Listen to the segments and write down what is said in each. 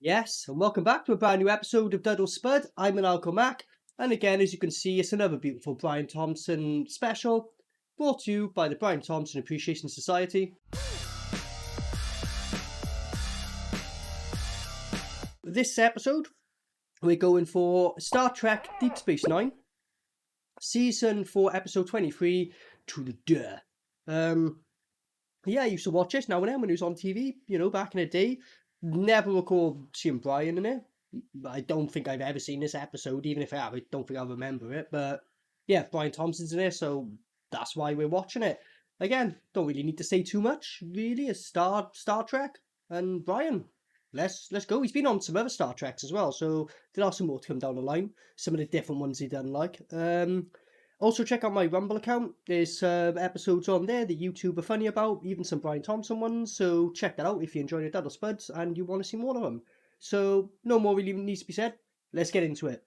Yes, and welcome back to a brand new episode of DUD or SPUD. I'm Maniacal Mac, and again, as you can see, it's another beautiful Brian Thompson special, brought to you by the Brian Thompson Appreciation Society. This episode, we're going for Star Trek Deep Space Nine, Season 4, Episode 23, To the Duh. Yeah, I used to watch it now and then when it was on TV, back in the day. Never recall seeing Brian in it. I don't think I've ever seen this episode. Even if I have, I don't think I'll remember it. But yeah, Brian Thompson's in it, so that's why we're watching it. Again, don't really need to say too much, really. It's Star Trek and Brian. Let's go. He's been on some other Star Treks as well, so there'll have some more to come down the line. Some of the different ones he done like. Also, check out my Rumble account. There's episodes on there that YouTube are funny about, even some Brian Thompson ones. So check that out if you enjoy the DUD or SPUDs and you want to see more of them. So no more really needs to be said. Let's get into it.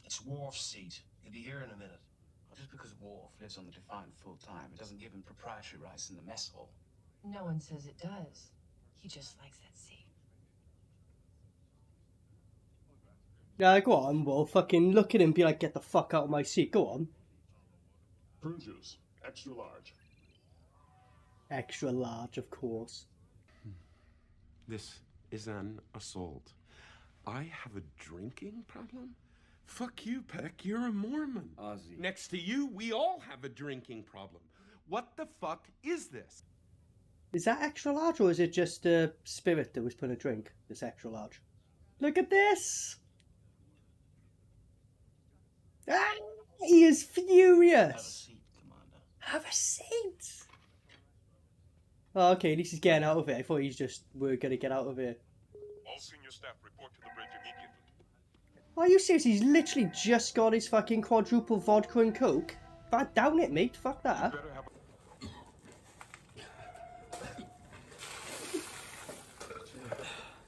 It's Worf's seat. He'll be here in a minute. Well, just because Worf lives on the Defiant full time, it doesn't give him proprietary rights in the mess hall. No one says it does. He just likes that seat. Yeah, go on, well, fucking look at him and be like, get the fuck out of my seat. Go on. Prune juice, extra large. Extra large, of course. This is an assault. I have a drinking problem? Fuck you, Peck. You're a Mormon. Ozzy. Next to you, we all have a drinking problem. What the fuck is this? Is that extra large, or is it just a spirit that was put in a drink that's extra large? Look at this! Ah, he is furious! Have a seat, Commander. Have a seat! Oh, okay, at least he's getting out of it. I thought we're gonna get out of it. All senior staff report to the bridge immediately. Are you serious? He's literally just got his fucking quadruple vodka and coke. Bad down it, mate. Fuck that. Better have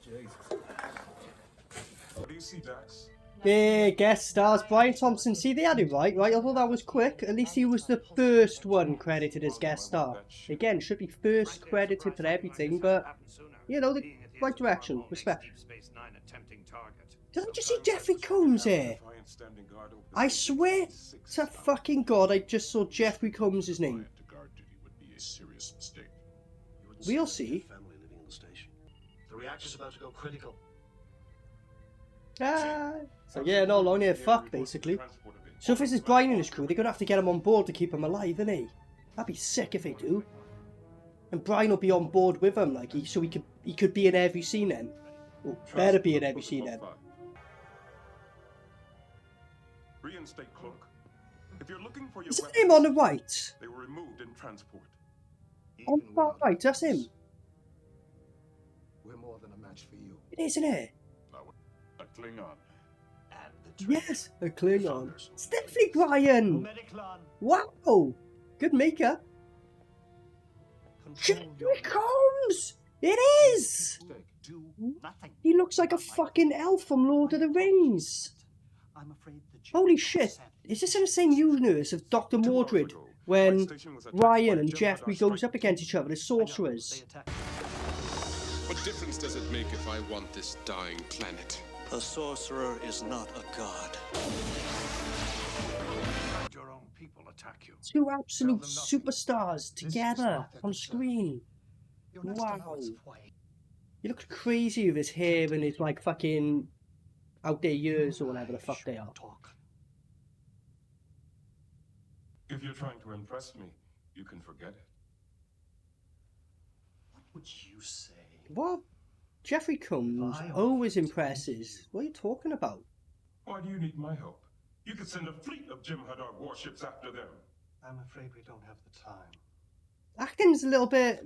Jesus. What do you see, Dax? Yeah, guest stars Brian Thompson. See, they had it right? Although that was quick, at least he was the first one credited as guest star. Again, should be first credited for everything, but, the right direction. Respect. Doesn't you see Jeffrey Combs here? I swear to fucking God, I just saw Jeffrey Combs' name. We'll see. Family living in the station. The reactor's about to go critical. Ah, so yeah, no long here, fuck basically. So if this is Brian and his crew, they're gonna have to get him on board to keep him alive, isn't he? That'd be sick if they do. And Brian will be on board with him, like so he could be in every scene then. Or better be in every scene then. Reinstate cloak. If you're looking for your Is that him on the right? They were removed in transport. On the far right, that's him. We're more than a match for you. It is, isn't it? A Klingon. And the traitor. Yes, a Klingon. It's definitely Brian! Wow! Good makeup. Here it comes! It is! Do nothing. He looks like a fucking elf from Lord of the Rings. I'm afraid the Holy shit! Is this in the same universe of Dr. Mordred when Ryan and Jeffrey goes up against each other as sorcerers? What difference does it make if I want this dying planet? A sorcerer is not a god. Your own people attack you. Two absolute superstars together on screen. Wow. He looks crazy with his hair and his like fucking out there years or whatever the fuck they are. If you're trying to impress me, you can forget it. What would you say? What? Jeffrey Combs always impresses. What are you talking about? Why do you need my help? You could send a fleet of Jim Haddard warships after them. I'm afraid we don't have the time. Acting's a little bit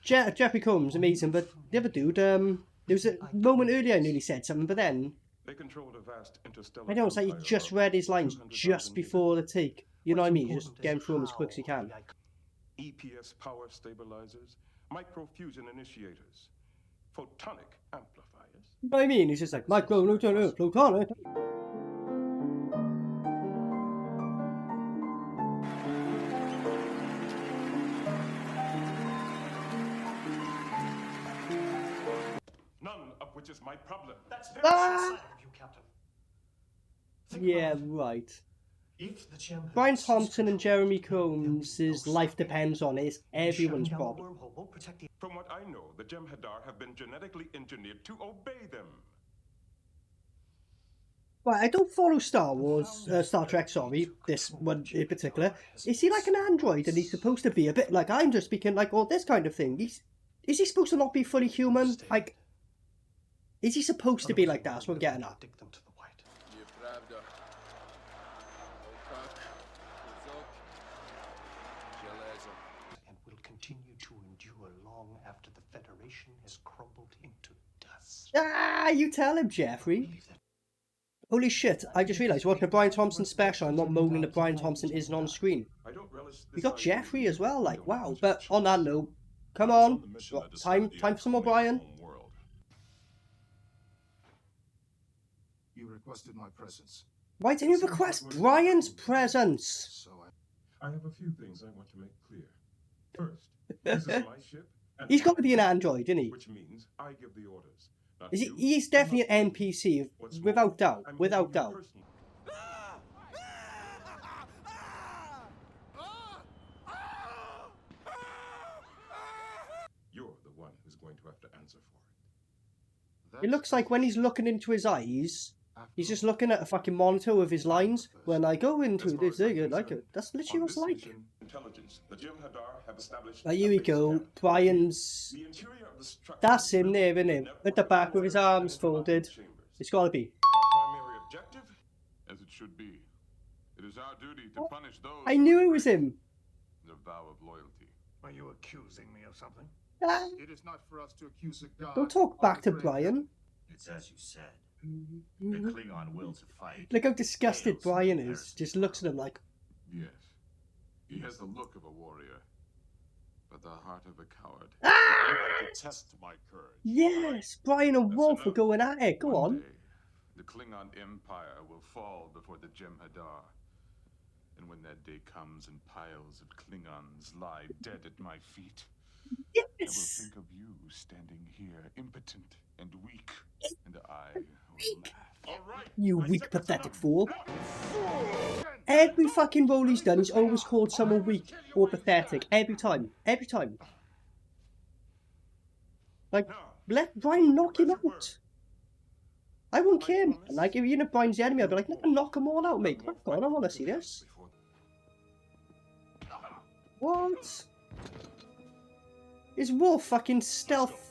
Jeffrey Combs amazing, but the other dude, there was a moment earlier I nearly said something, but then They controlled a vast interstellar. I know it's like he empire just of read his lines 200,000 just before the take. You know what I mean? Just get him through them as quick as he can. EPS power stabilizers, microfusion initiators, photonic amplifiers. You know what I mean? He's just like micro, photonic. which is my problem. That's very Ah! short-sighted of you, Captain. Think Yeah, about it. right. If the gem had Brian seized Thompson and control, Jeremy then we Combs' know life something. depends on it. And Everyone's shutting down the problem. wormhole won't protect the... From what I know, the Jem'Hadar have been genetically engineered to obey them. Right, I don't follow Star Trek, sorry, this one in particular. Is he like an android and he's supposed to be a bit like I'm just speaking like all this kind of thing? Is he supposed to not be fully human? Like, is he supposed to be like that? That's what I'm getting at. Addict them to the white. And will continue to endure long after the Federation has crumbled into dust. Ah, you tell him, Jeffrey. Holy shit, I just realised, watching a Brian Thompson special, I'm not moaning that Brian Thompson isn't on screen. I don't relish We this got idea Jeffrey that as well, we like, don't wow. have But on that note, come I was on, the mission that time decided the for some more outcome of Brian. the home world. You requested my presence, Why didn't you request Brian's presence? so I have a few things I want to make clear. First, this is my ship. And He's got to my be an ship, android, isn't he? Which means I give the orders. Not Is he? you, He's and definitely not an you. NPC, What's more, without doubt, I'm without giving you doubt. personal- You're the one who's going to have to answer for it. It looks like when he's looking into his eyes, he's just looking at a fucking monitor with his lines. When I go into As far this as I'm thing, like concerned, that's literally on what it's this like. mission, intelligence, the Jem'Hadar have established Here a we base go. camp. Brian's. The interior of the structure That's is him built there, with isn't a it? network At the of back with his corridors arms and interlocking folded. chambers. It's gotta be. Our primary objective? as it should be. It is our duty to punish those I who knew it break was him. the vow of loyalty. Are you accusing me of something? Ah, It is not for us to accuse a god. don't talk or back to betray Brian. It's as you said. The Klingon will to fight. Look how disgusted Brian is. Just looks at him like, Yes. He has the look of a warrior, but the heart of a coward. I detest my courage. yes, Brian and That's Wolf are enough. going at it. Go One on. day, the Klingon Empire will fall before the Jem'Hadar. And when that day comes and piles of Klingons lie dead at my feet, I will Yes. think of you standing here, impotent and weak, and I will laugh. All right. You weak, pathetic fool. Every fucking role he's done, he's always called someone weak or pathetic. Every time. Every time. Like, let Brian knock him out. I won't care. Like, if you know Brian's the enemy, I'd be like, knock them all out, mate. Crack on, I want to see this. What? Is Wolf fucking stealth?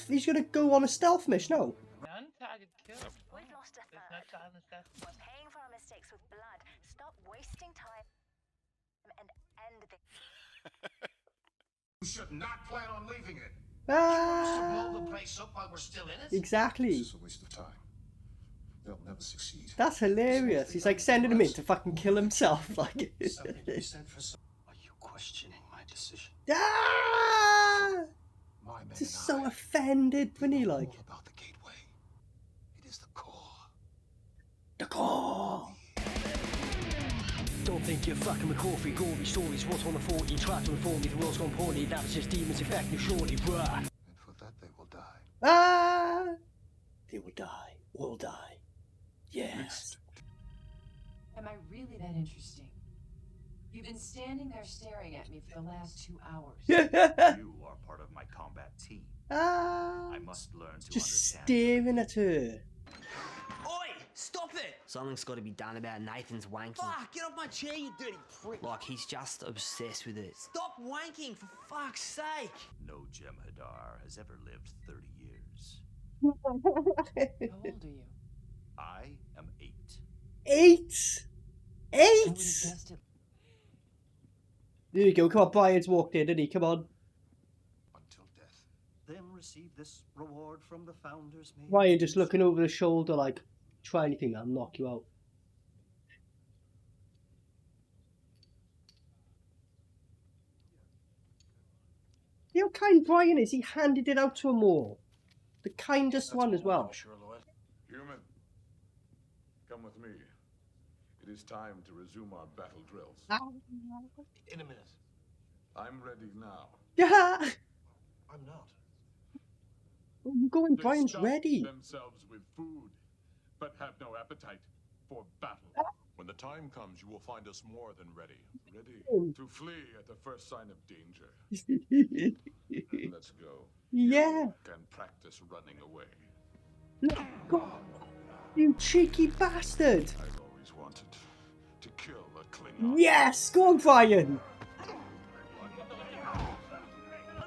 He's gonna go on a stealth mission, no? Non-target kill. We've lost a There's third. no time to stuff. We're paying for our mistakes with blood. Stop wasting time and end the... You should not plan on leaving it. Ah, Blow the place up while we're still in it? exactly. This is a waste of time. They'll never succeed. That's hilarious. He's like sending him in to fucking kill himself. Like, Something to be said for some... Are you questioning my decision? ah! My men Just and so I offended when he know like all about the gateway. It is the core. the core. Don't think you're fucking with coffee, gory stories. What's on the 40? Try to inform me the world's gone poorly. That was just demons affecting you, surely, bruh. And for that they will die. Ah! They will die. All die. Yes. Am I really that interesting? You've been standing there staring at me for the last 2 hours. You are part of my combat team. Ah! I must learn to Just understand. staring at her. Oi! Stop it! Something's got to be done about Nathan's wanking. Fuck, get off my chair, you dirty prick. Like, he's just obsessed with it. Stop wanking, for fuck's sake. No Jem'Hadar has ever lived 30 years. How old are you? I am 8. 8! I would have 8! guessed it. There you go. Come on, Brian's walked in, didn't he? Come on. Until death. Then receive this reward from the founders. Brian just looking over the shoulder like, try anything, I'll knock you out. You know how kind Brian is? He handed it out to them all. The kindest one as well. Human, come with me. It is time to resume our battle drills. In a minute. I'm ready now. Yeah. I'm not. Oh, you going? They Brian's stuff ready. themselves with food, but have no appetite for battle. When the time comes, you will find us more than ready. Ready To flee at the first sign of danger. Let's go. Yeah. You can practice running away. God, you cheeky bastard. I've always wanted to kill a Klingon. Yes, go on, Brian. I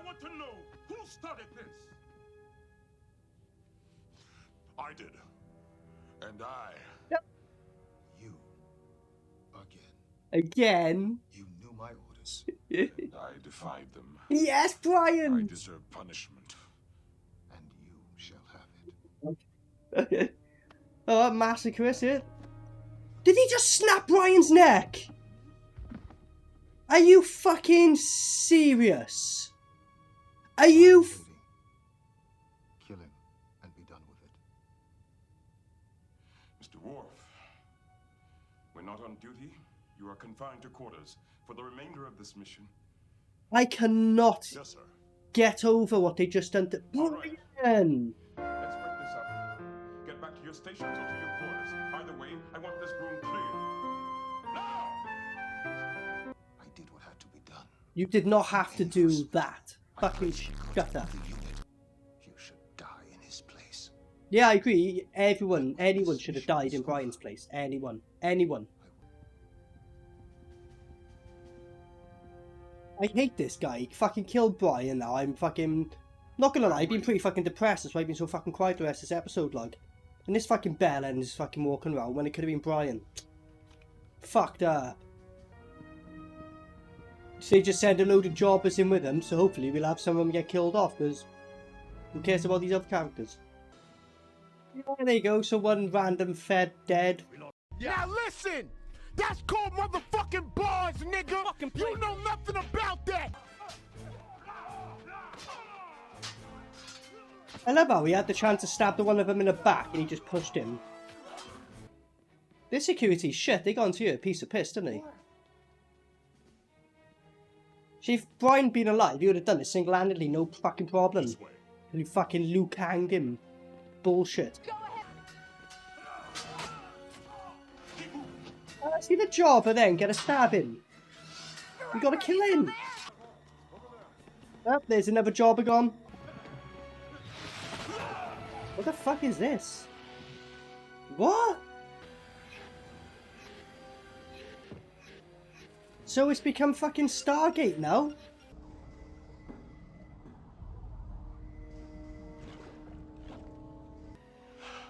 want to know who started this. I did. And I. Yep. You. Again. Again. You knew my orders. And I defied them. Yes, Brian. I deserve punishment. And you shall have it. Oh, massacre, is it? Did he just snap Brian's neck? Are you fucking serious? Are you... Kill him and be done with it. Mr. Worf, we're not on duty. You are confined to quarters for the remainder of this mission. I cannot Yes, sir. get over what they just done to Brian. Let's break this up. Get back to your stations or to your quarters. Either way, I want this room clear. Now! I did what had to be done. You did not have to do that. Fucking shut up. You should die in his place. Yeah, I agree. Anyone should have died in Brian's place. Anyone. I hate this guy. He fucking killed Brian now. I'm fucking... Not gonna lie, I've been pretty fucking depressed. That's why I've been so fucking quiet the rest of this episode, like. And this fucking bell end is fucking walking around when it could have been Brian. Fucked up. So they just send a load of jobbers in with them, so hopefully we'll have some of them get killed off, because who cares about these other characters? Yeah, there you go, so one random fed dead. Now listen! That's called motherfucking bars, nigga! You know nothing about that! I love how he had the chance to stab the one of them in the back and he just pushed him. This security shit, they got into you a piece of piss, didn't they? See, if Brian been alive, he would have done it single-handedly, no fucking problem. And you fucking Luke hanged him. Bullshit. See the jobber then, get a stab in. You gotta kill him. Oh, there's another jobber gone. What the fuck is this? What? So it's become fucking Stargate now?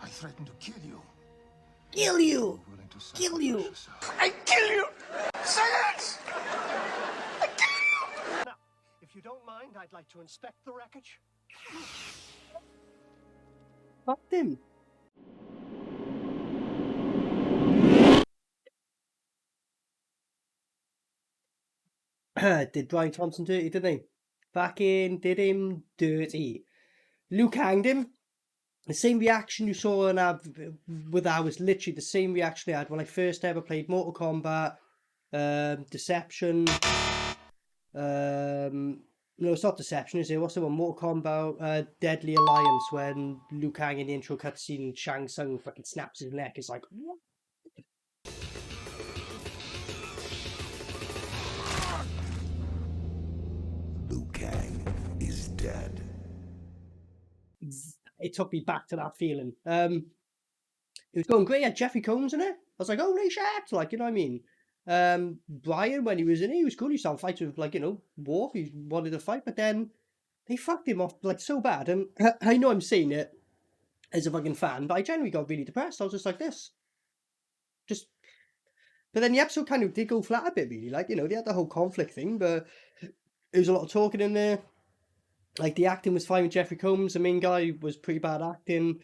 I threatened to kill you. Kill you! Kill you! I kill you! Silence! I kill you! Now, if you don't mind, I'd like to inspect the wreckage. Fuck him. Did Brian Thompson dirty, didn't he? Fucking did him dirty. Luke hanged him. The same reaction you saw in with that was literally the same reaction I had when I first ever played Mortal Kombat, Deception. No, it's not Deception, is it? What's the one? Mortal Kombat, Deadly Alliance, when Liu Kang in the intro cutscene and Shang Tsung fucking snaps his neck. It's like, what? Liu Kang is dead. It took me back to that feeling. It was going great. It had Jeffrey Combs in it. I was like, holy shit! Like, you know what I mean? Brian, when he was in it, he was cool. He started fighting with, like, you know, Worf. He wanted to fight, but then they fucked him off, like, so bad. And I know I'm saying it as a fucking fan, but I genuinely got really depressed. I was just like this. But then the episode kind of did go flat a bit, really. Like, you know, they had the whole conflict thing, but there was a lot of talking in there. Like, the acting was fine with Jeffrey Combs. The main guy was pretty bad acting.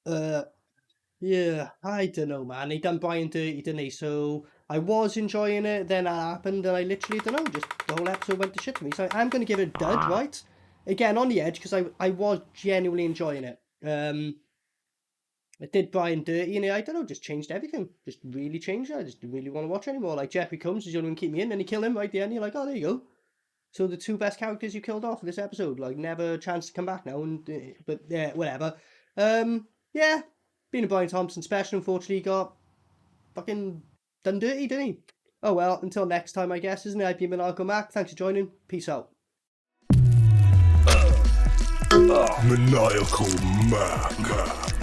Yeah, I don't know, man. They done Brian dirty, didn't they? So I was enjoying it, then that happened, and I literally, don't know, just the whole episode went to shit to me. So I'm going to give it a dud, right? Again, on the edge, because I was genuinely enjoying it. It did Brian dirty, and I don't know, just changed everything. Just really changed it. I just didn't really want to watch anymore. Like, Jeffrey Combs was the only one keep me in, and he killed him right there, and you're like, oh, there you go. So the two best characters you killed off this episode, like never a chance to come back now, but yeah, whatever. Yeah, being a Brian Thompson special, unfortunately, got fucking done dirty, didn't he? Oh well, until next time, I guess, isn't it? I've been Maniacal Mac. Thanks for joining. Peace out. Maniacal Mac.